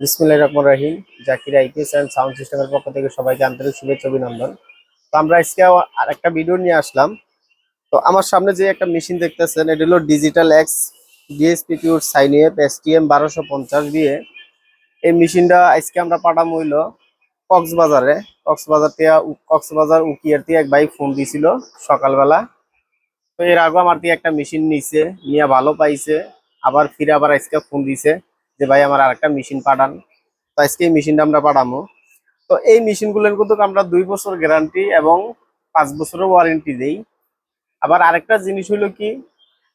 বিসমিল্লাহির রহমানির রহিম। Zakir IPS and sound সিস্টেমের পক্ষ থেকে সবাইকে আন্তরিক শুভেচ্ছা অভিনন্দন। তো আমরা আজকে আরেকটা ভিডিও নিয়ে আসলাম। তো আমার সামনে যে একটা মেশিন দেখতেছেন, এটা হলো digital X DSP pure sine F STM 1250 দিয়ে। এই মেশিনটা আজকে আমরা পাঠাম হইলো কক্সবাজারে। কক্সবাজার উকিয়ার থেকে এক ভাই ফোন দিছিল সকালবেলা। তো এর আগে আমার দিয়ে একটা মেশিন নিছে, নিয়ে ভালো পাইছে। আবার আজকে ফোন দিছে যে ভাই আমার আরেকটা মেশিন পাঠান। তো আজকে এই মেশিনটা আমরা পাঠামো। তো এই মেশিনগুলোর কিন্তু আমরা 2 বছর গ্যারান্টি এবং 5 বছরের ওয়ারেন্টি দেই। আবার আরেকটা জিনিস হলো কি,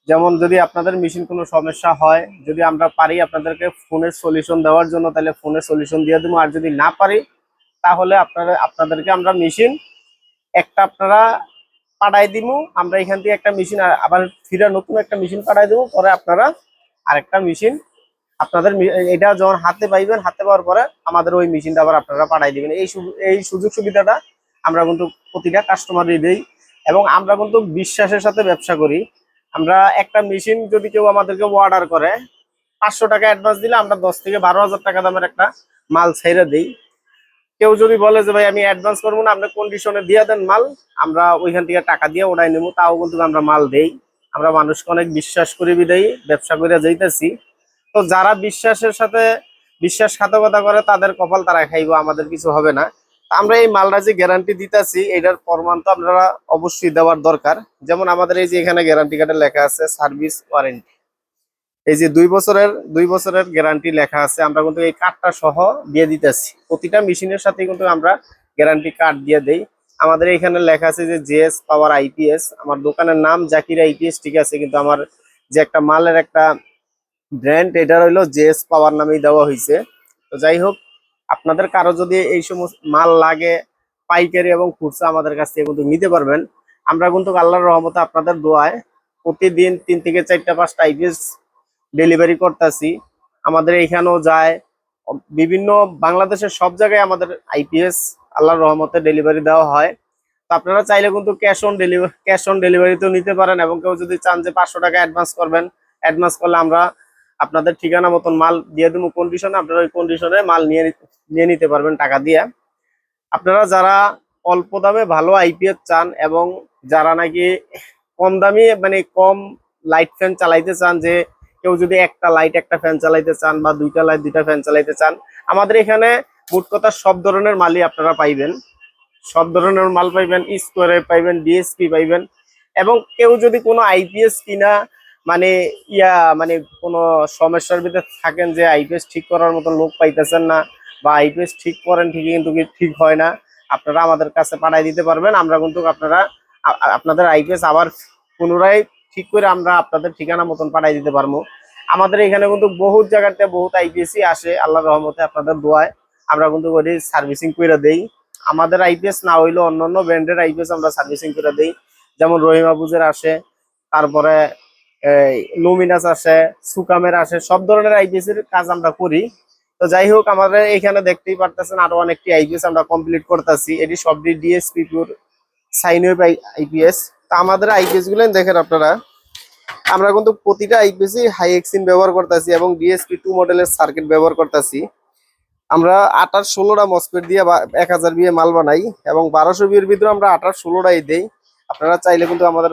যেমন যদি আপনাদের মেশিন কোনো সমস্যা হয়, যদি আমরা পারি আপনাদেরকে ফোনের সলিউশন দেওয়ার জন্য, তাহলে ফোনের সলিউশন দিয়ে দেবো। আর যদি না পারি তাহলে আপনাদেরকে আমরা মেশিন একটা আপনারা পাঠাই দিব। আমরা এখান থেকে একটা মেশিন আবার ফিরে নতুন একটা মেশিন পাঠাই দেবো। পরে আপনারা আরেকটা মেশিন আপনাদের এটা যখন হাতে পাইবেন, হাতে পাওয়ার পরে আমাদের ওই মেশিনটা আবার আপনারা পাঠাই দিবেন। এই সুযোগ সুবিধাটা আমরা কিন্তু প্রতিটা কাস্টমারই দেই এবং আমরা কিন্তু বিশ্বাসের সাথে ব্যবসা করি। আমরা একটা মেশিন যদি কেউ আমাদেরকে অর্ডার করে, 500 টাকা অ্যাডভান্স দিলে আমরা 10 থেকে 12,000 টাকা দামের একটা মাল ছেড়ে দিই। কেউ যদি বলে যে ভাই আমি অ্যাডভান্স করবো না, আপনি কন্ডিশনে দিয়ে দেন মাল, আমরা ওইখান থেকে টাকা দিয়ে ওড়াই নেবো, তাও কিন্তু আমরা মাল দেই। আমরা মানুষকে অনেক বিশ্বাস করি বিদায়ী ব্যবসা করে যাইতেছি। তো যারা বিশ্বাসের সাথে বিশ্বাসঘাতকতা করে তাদের কপাল তারা খাইবো, আমাদের কিছু হবে না। আমরা এই মালটা যে গ্যারান্টি দিতেছি, এটার প্রমাণ তো আপনারা অবশ্যই দেওয়ার দরকার। যেমন আমাদের এই যে এখানে গ্যারান্টি কার্ডে লেখা আছে সার্ভিস ওয়ারেন্টি, এই যে 2 বছরের গ্যারান্টি লেখা আছে। আমরা কিন্তু এই কার্ডটা সহ দিয়ে দিতেছি, প্রতিটা মেশিনের সাথে কিন্তু আমরা গ্যারান্টি কার্ড দিয়ে দেই। আমাদের এখানে লেখা আছে যে জেএস পাওয়ার আইপিএস, আমার দোকানের নাম জাকির আইপিএস, ঠিক আছে, কিন্তু আমার যে একটা মালের একটা ব্র্যান্ড, এটা হইলো জেএস পাওয়ার নামেই দেওয়া হয়েছে। তো যাই হোক, আপনাদের কারো যদি এই সমস্ত মাল লাগে পাইকারি এবং খুচরা, আমাদের কাছ থেকে কিন্তু নিতে পারবেন। আমরা কিন্তু আল্লাহর রহমতে আপনাদের দোয়ায় প্রতিদিন 3 থেকে 4টা 5টা আইপিএস ডেলিভারি করতেছি। আমাদের এখানেও যায়, বিভিন্ন বাংলাদেশের সব জায়গায় আমাদের আইপিএস আল্লাহর রহমতে ডেলিভারি দেওয়া হয়। তো আপনারা চাইলে কিন্তু ক্যাশ অন ডেলিভারিতেও নিতে পারেন, এবং কেউ যদি চান যে 500 টাকা অ্যাডভান্স করবেন, অ্যাডভান্স করলে আমরা আপনাদের ঠিকানা মতন মাল দিয়ে দেবো কন্ডিশনে, আপনারা ওই কন্ডিশনে মাল নিয়ে নিতে পারবেন টাকা দিয়ে। আপনারা যারা অল্প দামে ভালো আইপিএস চান এবং যারা নাকি কম দামি মানে কম লাইট ফ্যান চালাইতে চান, যে কেউ যদি একটা লাইট একটা ফ্যান চালাইতে চান বা দুইটা লাইট দুইটা ফ্যান চালাইতে চান, আমাদের এখানে মোট কথা সব ধরনের মালই আপনারা পাইবেন। সব ধরনের মাল পাইবেন, স্কোয়ারে পাইবেন, ডিএসপি পাইবেন। এবং কেউ যদি কোনো আইপিএস কিনা মানে মানে কোনো সমস্যার ভিতরে থাকেন, যে আইপিএস ঠিক করার মতো লোক পাইতেছেন না, বা আইপিএস ঠিক করেন ঠিকই কিন্তু ঠিক হয় না, আপনারা আমাদের কাছে পাঠাই দিতে পারবেন। আমরা কিন্তু আপনাদের আইপিএস আবার পুনরায় ঠিক করে আমরা আপনাদের ঠিকানা মতন পাঠাই দিতে পারবো। আমাদের এখানে কিন্তু বহুত জায়গাতে বহুত আইপিএসই আসে, আল্লাহর রহমতে আপনাদের দোয়ায় আমরা কিন্তু সার্ভিসিং করে দেই। আমাদের আইপিএস না হইলো অন্যান্য ব্র্যান্ডের আইপিএস আমরা সার্ভিসিং করে দিই। যেমন রহিমাবুজের আসে, তারপরে লুমিনাস আসে, সুকামের আসে, সব ধরনের আইপিএস এর কাজ আমরা করি। তো যাই হোক, আমাদের এখানে দেখতেই পারতেছেন আরো অনেকটি আইপিএস আমরা কমপ্লিট করতেছি। এটি সবটি DSP pure sine wave IPS. তা আমাদের আইপিএস গুলো দেখেন আপনারা, আমরা কিন্তু প্রতিটা আইপিএস হাই এক্সিন ব্যবহার করতেছি এবং ডিএসপি 2 মডেলের সার্কিট ব্যবহার করতেছি। আমরা 28-16টা মসফেট দিয়ে 1000 বিয়ে মাল বানাই এবং 1200 বিয়ের ভিতরে আমরা 28-16টাই দেই। আপনারা চাইলে কিন্তু আমাদের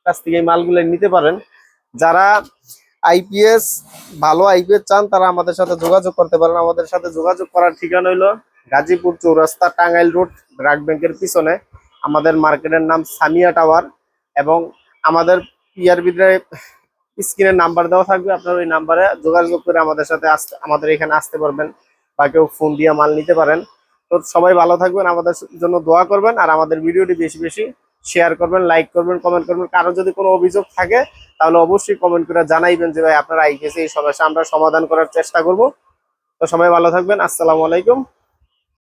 কাছ থেকে এই মালগুলো নিতে পারেন। যারা আইপিএস ভালো আইপিএস চান তারা আমাদের সাথে যোগাযোগ করতে পারেন। আমাদের সাথে যোগাযোগ করার ঠিকানা হইলো গাজীপুর চৌরাস্তা, টাঙ্গাইল রোড, ব্র্যাক ব্যাংকের পিছনে। আমাদের মার্কেটের নাম সামিয়া টাওয়ার, এবং আমাদের ইয়ার ভিতরে স্ক্রিনের নাম্বার দেওয়া থাকবে, আপনারা ওই নাম্বারে যোগাযোগ করে আমাদের সাথে আমাদের এখানে আসতে পারবেন, বা কেউ ফোন দিয়ে মাল নিতে পারেন। তো সবাই ভালো থাকবেন, আমাদের জন্য দোয়া করবেন, আর আমাদের ভিডিওটি বেশি বেশি শেয়ার করবেন, লাইক করবেন, কমেন্ট করবেন। কারো যদি কোনো অভিযোগ থাকে তাহলে অবশ্যই কমেন্ট করে জানাইবেন যে ভাই আপনারা আইপিএস এই সমস্যা, আমরা সমাধান করার চেষ্টা করব। তো সবাই ভালো থাকবেন, আসসালামু আলাইকুম।